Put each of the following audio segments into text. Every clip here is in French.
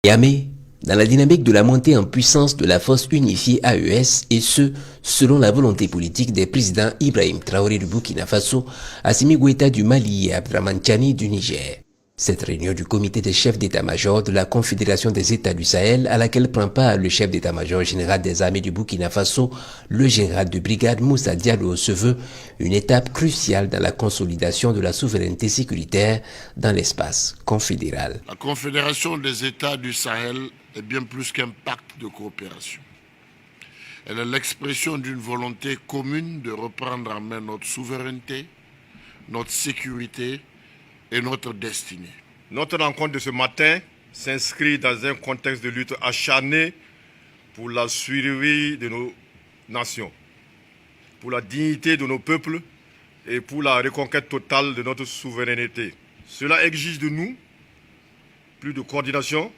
Niamey, dans la dynamique de la montée en puissance de la force unifiée AES, et ce, selon la volonté politique des présidents Ibrahim Traoré du Burkina Faso, Assimi Goïta du Mali et Abdraman Tchani du Niger. Cette réunion du comité des chefs d'état-major de la Confédération des États du Sahel, à laquelle prend part le chef d'état-major général des armées du Burkina Faso, le général de brigade Moussa Diallo, se veut une étape cruciale dans la consolidation de la souveraineté sécuritaire dans l'espace confédéral. La Confédération des États du Sahel est bien plus qu'un pacte de coopération. Elle est l'expression d'une volonté commune de reprendre en main notre souveraineté, notre sécurité et notre destinée. Notre rencontre de ce matin s'inscrit dans un contexte de lutte acharnée pour la survie de nos nations, pour la dignité de nos peuples et pour la reconquête totale de notre souveraineté. Cela exige de nous plus de coordination,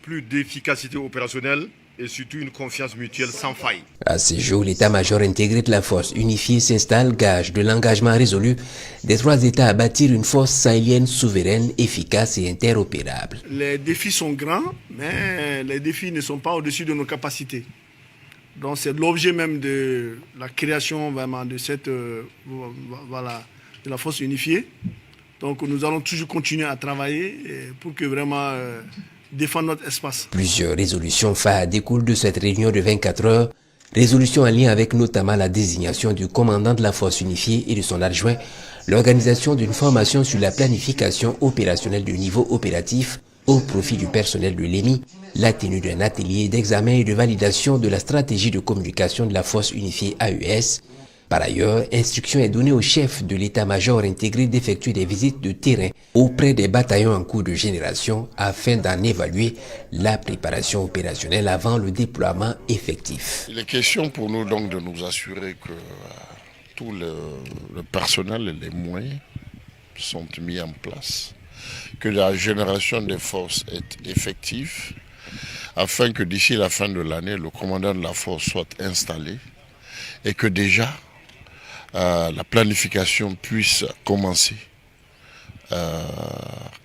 plus d'efficacité opérationnelle et surtout une confiance mutuelle sans faille. À ce jour, l'état-major intégré de la force unifiée s'installe, gage de l'engagement résolu des trois États à bâtir une force sahélienne souveraine, efficace et interopérable. Les défis sont grands, mais les défis ne sont pas au-dessus de nos capacités. Donc c'est l'objet même de la création vraiment de cette de la force unifiée. Donc nous allons toujours continuer à travailler pour que vraiment défendre notre espace. Plusieurs résolutions phares découlent de cette réunion de 24 heures, résolutions en lien avec notamment la désignation du commandant de la force unifiée et de son adjoint, l'organisation d'une formation sur la planification opérationnelle du niveau opératif au profit du personnel de l'EMI, la tenue d'un atelier d'examen et de validation de la stratégie de communication de la force unifiée AES. Par ailleurs, instruction est donnée au chef de l'état-major intégré d'effectuer des visites de terrain auprès des bataillons en cours de génération afin d'en évaluer la préparation opérationnelle avant le déploiement effectif. Il est question pour nous donc de nous assurer que tout le personnel et les moyens sont mis en place, que la génération des forces est effective, afin que d'ici la fin de l'année, le commandant de la force soit installé et que déjà la planification puisse commencer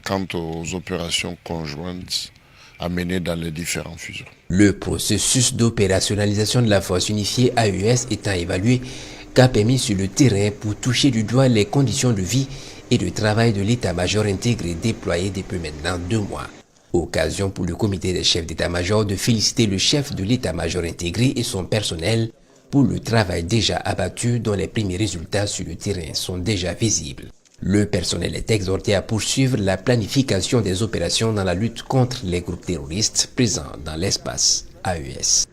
quant aux opérations conjointes à mener dans les différents fuseaux. Le processus d'opérationnalisation de la force unifiée AES étant évalué, cap est mis sur le terrain pour toucher du doigt les conditions de vie et de travail de l'état-major intégré déployé depuis maintenant 2 mois. Occasion pour le comité des chefs d'état-major de féliciter le chef de l'état-major intégré et son personnel pour le travail déjà abattu dont les premiers résultats sur le terrain sont déjà visibles. Le personnel est exhorté à poursuivre la planification des opérations dans la lutte contre les groupes terroristes présents dans l'espace AES.